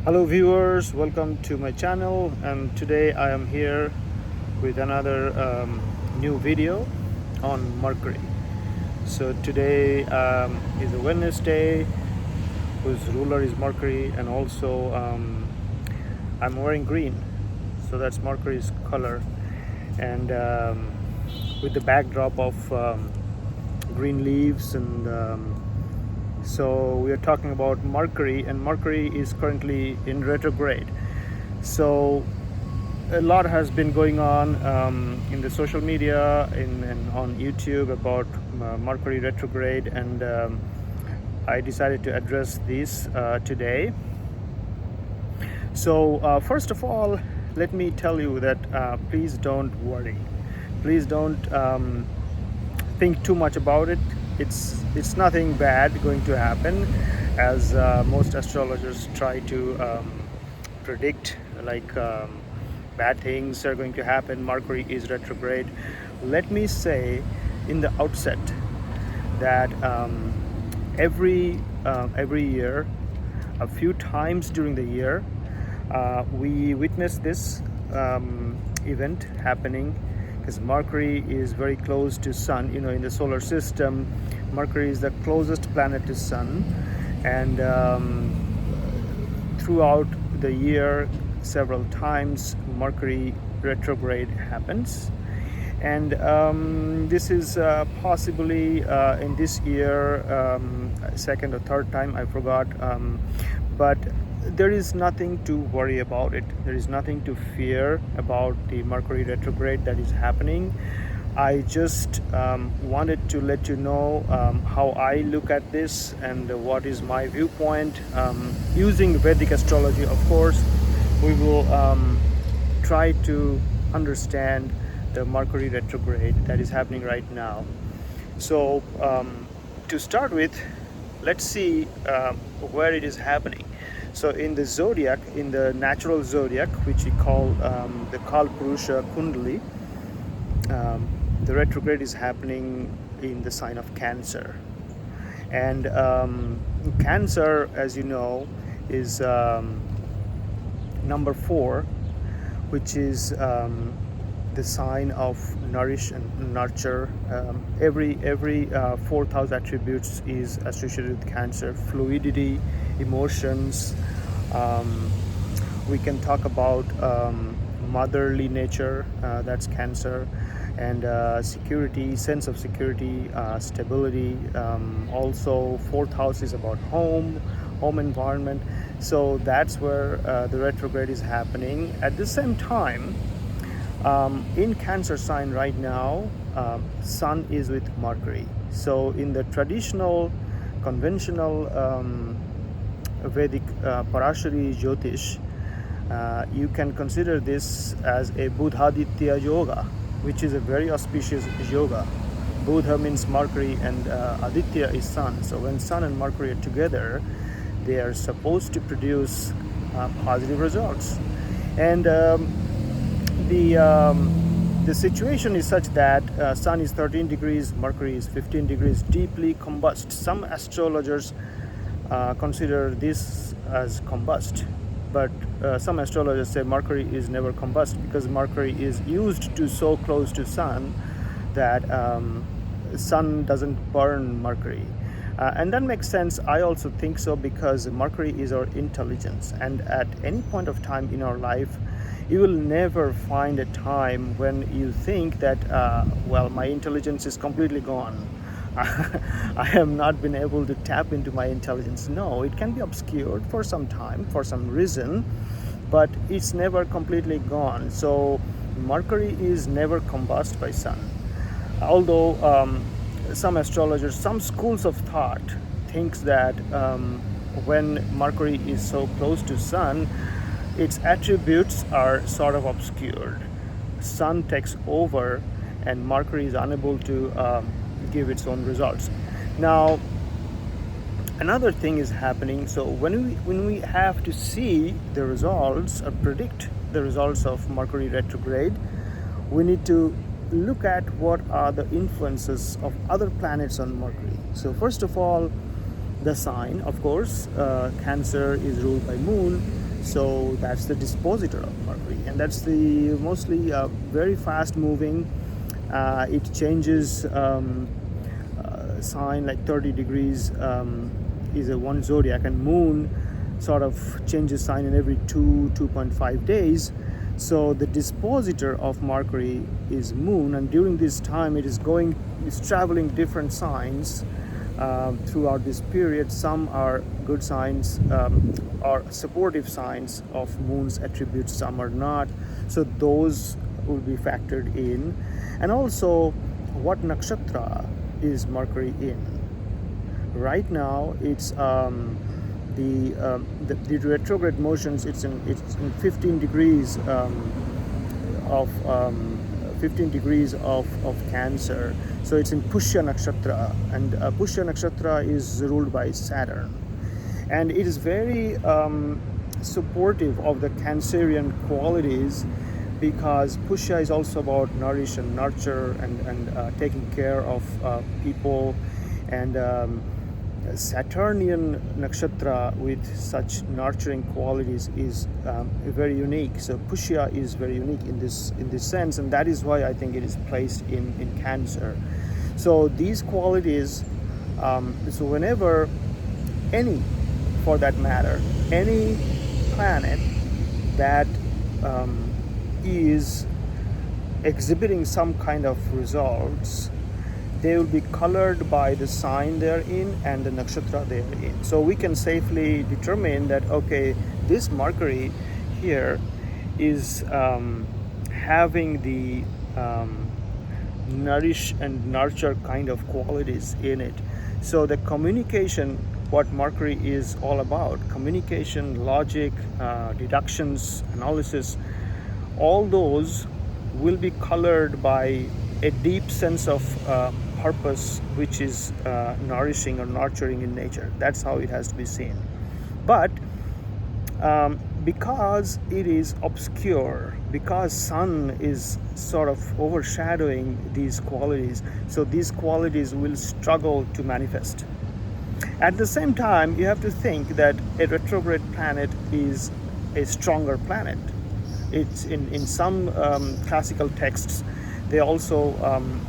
Hello viewers, welcome to my channel, and today I am here with another new video on Mercury. So today is a Wednesday whose ruler is Mercury, and also I'm wearing green, so that's Mercury's color, and with the backdrop of green leaves and so we are talking about Mercury, and Mercury is currently in retrograde. So a lot has been going on in the social media and on YouTube about Mercury retrograde, and I decided to address this today. So first of all, let me tell you that please don't worry. Please don't think too much about it. It's nothing bad going to happen, as most astrologers try to predict, like bad things are going to happen. Mercury is retrograde. Let me say in the outset that every year, a few times during the year, we witness this event happening, because Mercury is very close to Sun. You know, in the solar system, Mercury is the closest planet to Sun, and throughout the year, several times Mercury retrograde happens. And this is possibly in this year second or third time, I forgot, but there is nothing to worry about it. There is nothing to fear about the Mercury retrograde that is happening. I just wanted to let you know how I look at this and what is my viewpoint. Using Vedic astrology, of course, we will try to understand the Mercury retrograde that is happening right now. So to start with, let's see where it is happening. So in the zodiac, in the natural zodiac, which we call the Kalpurusha Kundali, the retrograde is happening in the sign of Cancer. And Cancer, as you know, is number 4, which is the sign of nourish and nurture. Every fourth house attributes is associated with Cancer: fluidity, emotions. We can talk about motherly nature, that's Cancer, and security, sense of security, stability. Also, fourth house is about home environment. So that's where the retrograde is happening. At the same time, in Cancer sign right now, Sun is with Mercury. So in the traditional, conventional Vedic Parashari Jyotish, you can consider this as a Buddhaditya yoga, which is a very auspicious yoga. Buddha means Mercury, and Aditya is Sun. So when Sun and Mercury are together, they are supposed to produce positive results. And the situation is such that Sun is 13 degrees, Mercury is 15 degrees, deeply combust. Some astrologers consider this as combust, but some astrologers say Mercury is never combust, because Mercury is used to so close to Sun that Sun doesn't burn Mercury. And that makes sense. I also think so, because Mercury is our intelligence, and at any point of time in our life, you will never find a time when you think that well, my intelligence is completely gone. I have not been able to tap into my intelligence. No, it can be obscured for some time, for some reason, but it's never completely gone. So Mercury is never combust by Sun. Although some astrologers, some schools of thought thinks that when Mercury is so close to Sun, its attributes are sort of obscured. Sun takes over and Mercury is unable to give its own results. Now, another thing is happening. So when we have to see the results or predict the results of Mercury retrograde, we need to look at what are the influences of other planets on Mercury. So first of all, the sign, of course, Cancer is ruled by Moon. So that's the dispositor of Mercury, and that's the mostly very fast moving. It changes sign like 30 degrees is a one zodiac, and moon sort of changes sign in every 2.5 days. So the dispositor of Mercury is moon, and during this time it's traveling different signs throughout this period. Some are good signs or supportive signs of moon's attributes, some are not, so those will be factored in. And also, what nakshatra is Mercury in? Right now it's the retrograde motions, it's in 15 degrees of 15 degrees of Cancer. So it's in Pushya Nakshatra, and Pushya Nakshatra is ruled by Saturn. And it is very supportive of the Cancerian qualities, because Pushya is also about nourish and nurture and taking care of people. And Saturnian nakshatra with such nurturing qualities is very unique. So Pushya is very unique in this sense, and that is why I think it is placed in Cancer. So these qualities, so whenever for that matter, any planet that is exhibiting some kind of results, they will be colored by the sign they're in and the nakshatra they're in. So we can safely determine that, okay, this Mercury here is having the nourish and nurture kind of qualities in it. So the communication, what Mercury is all about, communication, logic, deductions, analysis, all those will be colored by a deep sense of purpose, which is nourishing or nurturing in nature. That's how it has to be seen. But because it is obscure, because sun is sort of overshadowing these qualities, so these qualities will struggle to manifest. At the same time, you have to think that a retrograde planet is a stronger planet. It's in some classical texts, they also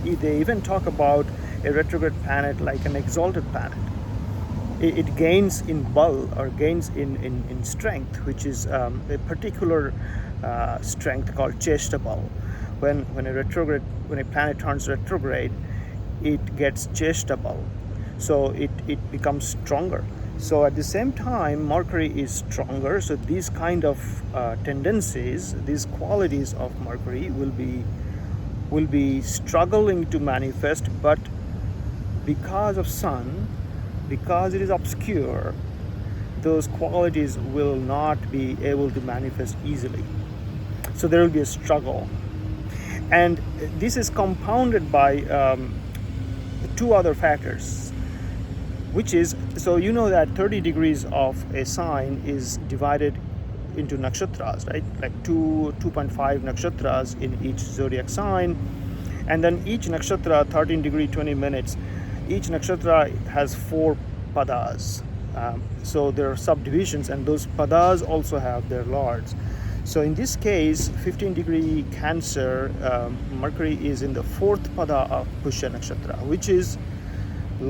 they even talk about a retrograde planet like an exalted planet. It gains in bal, or gains in strength, which is a particular strength called cheshta bal. When a planet turns retrograde, it gets cheshta bal, so it becomes stronger. So at the same time, Mercury is stronger, so these kind of tendencies, these qualities of Mercury will be struggling to manifest. But because of sun, because it is obscure, those qualities will not be able to manifest easily. So there will be a struggle. And this is compounded by two other factors, which is, so you know that 30 degrees of a sign is divided into nakshatras, right? Like 2.5 nakshatras in each zodiac sign. And then each nakshatra, 13 degree, 20 minutes, each nakshatra has 4 padas. So there are subdivisions, and those padas also have their lords. So in this case, 15 degree Cancer, Mercury is in the 4th pada of Pushya Nakshatra, which is the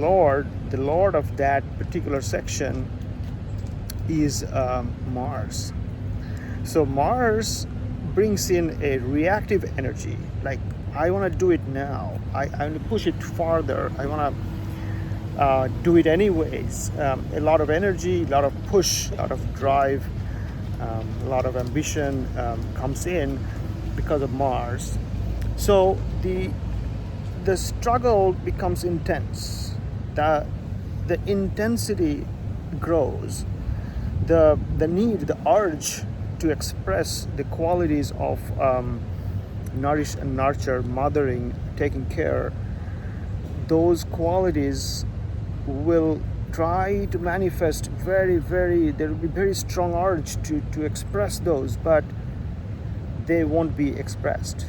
lord of that particular section is Mars. So Mars brings in a reactive energy, like I want to do it now, I want to push it farther, I want to do it anyways. A lot of energy, a lot of push, a lot of drive, a lot of ambition comes in because of Mars. So the struggle becomes intense. The intensity grows. The need, the urge to express the qualities of nourish and nurture, mothering, taking care, those qualities will try to manifest there will be very strong urge to express those, but they won't be expressed.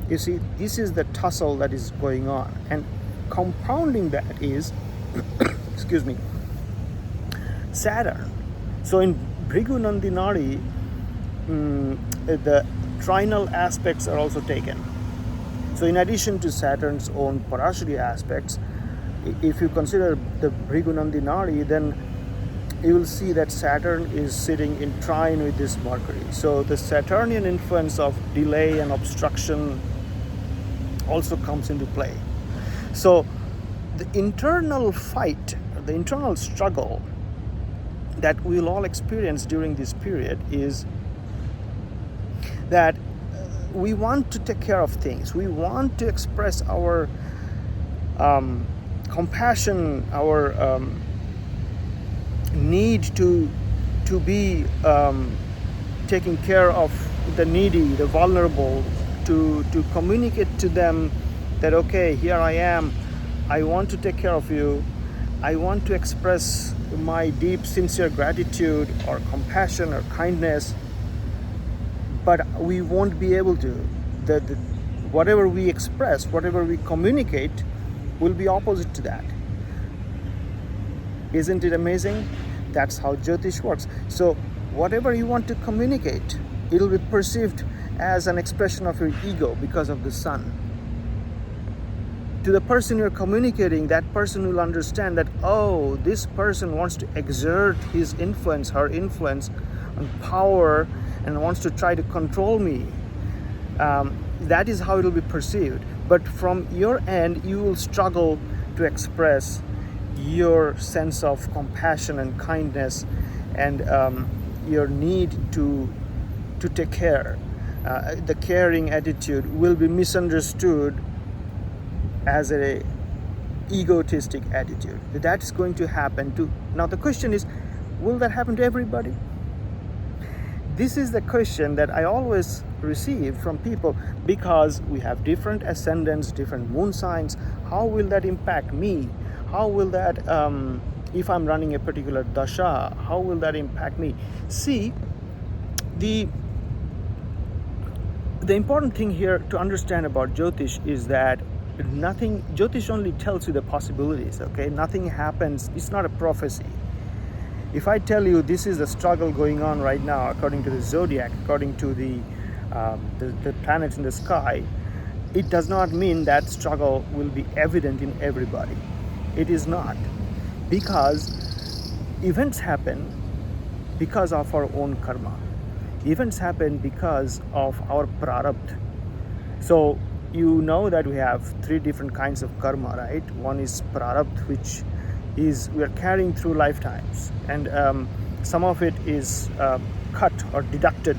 You see, this is the tussle that is going on, and compounding that is excuse me, Saturn. So in Bhrigu Nandinari, the trinal aspects are also taken. So in addition to Saturn's own Parashari aspects, if you consider the Bhrigu Nandinari, then you will see that Saturn is sitting in trine with this Mercury. So the Saturnian influence of delay and obstruction also comes into play. So the internal fight, the internal struggle that we'll all experience during this period is that we want to take care of things. We want to express our compassion, our need to be taking care of the needy, the vulnerable, to communicate to them that, okay, here I am, I want to take care of you, I want to express my deep, sincere gratitude or compassion or kindness, but we won't be able to. Whatever we express, whatever we communicate will be opposite to that. Isn't it amazing? That's how Jyotish works. So whatever you want to communicate, it'll be perceived as an expression of your ego because of the sun. To the person you're communicating, that person will understand that, oh, this person wants to exert his influence, her influence and power, and wants to try to control me. That is how it will be perceived. But from your end, you will struggle to express your sense of compassion and kindness and your need to take care. The caring attitude will be misunderstood as a egotistic attitude. That's going to happen to. Now the question is, will that happen to everybody? This is the question that I always receive from people, because we have different ascendants, different moon signs. How will that impact me? How will that, if I'm running a particular dasha, how will that impact me? See, the important thing here to understand about Jyotish is that Jyotish only tells you the possibilities, okay? Nothing happens, it's not a prophecy. If I tell you this is the struggle going on right now according to the zodiac, according to the planets in the sky, it does not mean that struggle will be evident in everybody. It is not, because events happen because of our own karma. Events happen because of our prarabdha. So you know that we have 3 different kinds of karma, right? One is prarabdha, which is we are carrying through lifetimes, and some of it is cut or deducted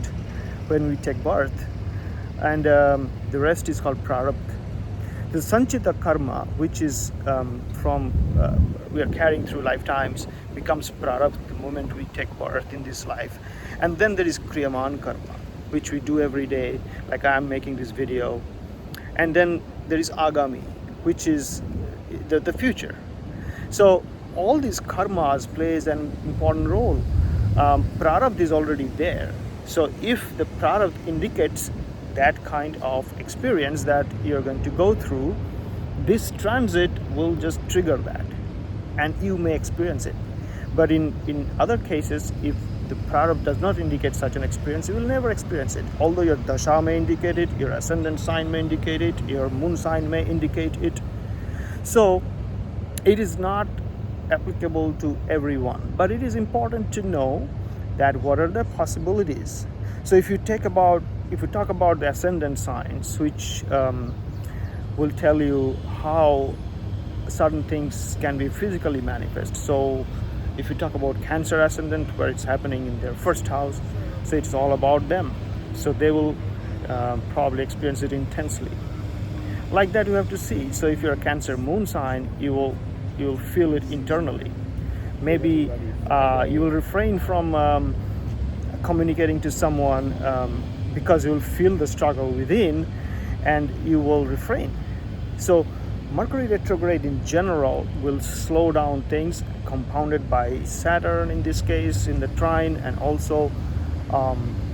when we take birth, and the rest is called prarabdha. The sanchita karma, which is from we are carrying through lifetimes, becomes prarabdha the moment we take birth in this life. And then there is kriyaman karma, which we do every day, like I am making this video. And then there is agami, which is the future. So all these karmas plays an important role. Prarabdha is already there. So if the prarabdha indicates that kind of experience that you're going to go through, this transit will just trigger that, and you may experience it. But in other cases, if the prarabdha does not indicate such an experience, you will never experience it. Although your dasha may indicate it, your ascendant sign may indicate it, your moon sign may indicate it. So it is not applicable to everyone, but it is important to know that what are the possibilities. So if you talk about the ascendant signs, which will tell you how certain things can be physically manifest. So if you talk about Cancer ascendant, where it's happening in their first house, so it's all about them. So they will probably experience it intensely. Like that, you have to see. So if you're a Cancer moon sign, you'll feel it internally. Maybe you will refrain from communicating to someone because you will feel the struggle within, and you will refrain. So Mercury retrograde in general will slow down things, compounded by Saturn in this case in the trine, and also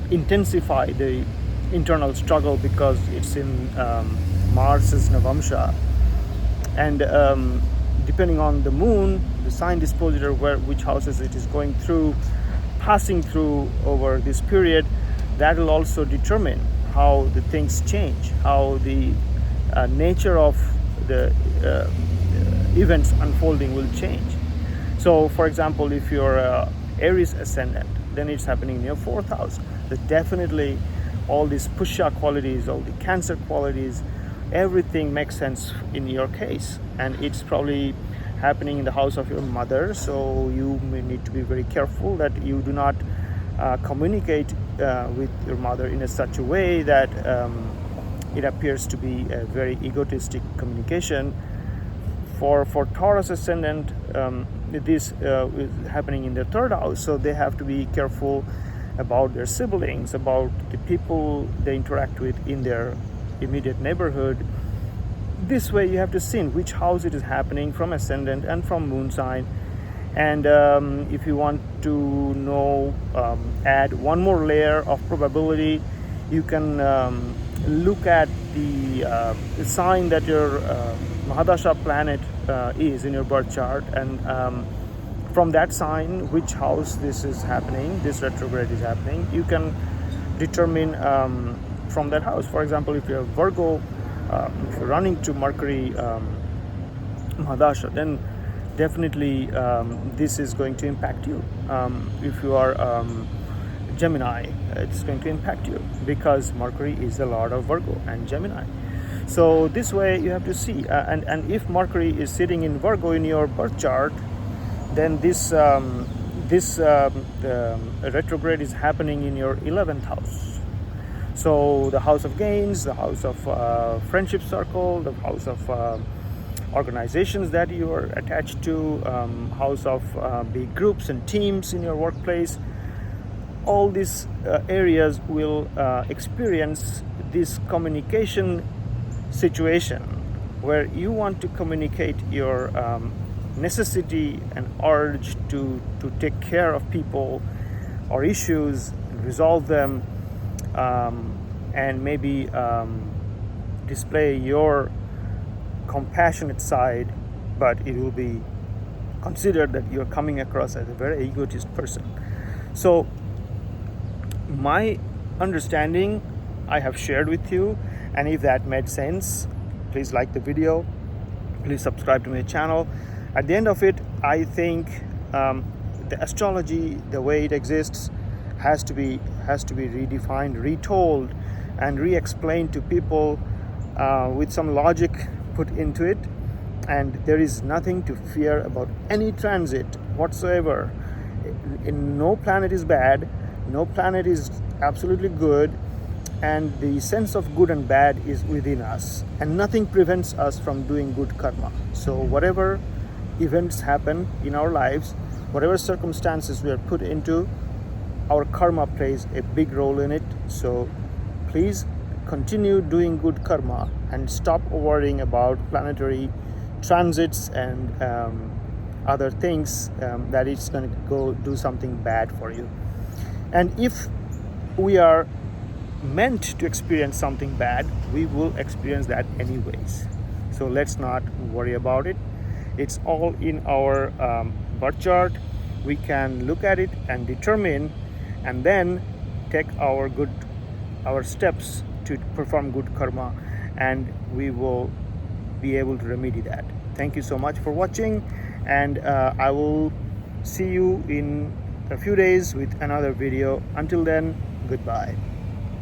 intensify the internal struggle because it's in Mars's Navamsha. And depending on the moon, the sign dispositor, which houses it is going through, passing through over this period, that will also determine how the things change, how the nature of the events unfolding will change. So for example, if you're Aries ascendant, then it's happening in your 4th house. So definitely all these Pusha qualities, all the Cancer qualities, everything makes sense in your case. And it's probably happening in the house of your mother, so you may need to be very careful that you do not communicate with your mother in such a way that it appears to be a very egotistic communication. For Taurus ascendant, this is happening in the 3rd house, so they have to be careful about their siblings, about the people they interact with in their immediate neighborhood. This way you have to see in which house it is happening from ascendant and from moon sign. And if you want to know, add one more layer of probability, you can look at the sign that your Mahadasha planet is in your birth chart, and from that sign which house this is happening, this retrograde is happening. You can determine from that house. For example, if you're Virgo, if you're running to Mercury Mahadasha, then definitely this is going to impact you. If you are Gemini, it's going to impact you because Mercury is the lord of Virgo and Gemini. So this way you have to see, and if Mercury is sitting in Virgo in your birth chart, then this retrograde is happening in your 11th house. So the house of gains, the house of friendship circle, the house of organizations that you are attached to, house of big groups and teams in your workplace. All these areas will experience this communication situation where you want to communicate your necessity and urge to take care of people or issues, resolve them, and maybe display your compassionate side, but it will be considered that you're coming across as a very egotist person. So my understanding I have shared with you, and if that made sense, please like the video, please subscribe to my channel. At the end of it, I think the astrology, the way it exists, has to be redefined, retold, and re-explained to people with some logic put into it. And there is nothing to fear about any transit whatsoever. No planet is bad, no planet is absolutely good, and the sense of good and bad is within us, and nothing prevents us from doing good karma. So whatever events happen in our lives, whatever circumstances we are put into, our karma plays a big role in it. So please continue doing good karma and stop worrying about planetary transits and other things that it's going to go do something bad for you. And if we are meant to experience something bad, we will experience that anyways. So let's not worry about it. It's all in our birth chart. We can look at it and determine, and then take our steps to perform good karma, and we will be able to remedy that. Thank you so much for watching, and I will see you in a few days with another video. Until then, goodbye.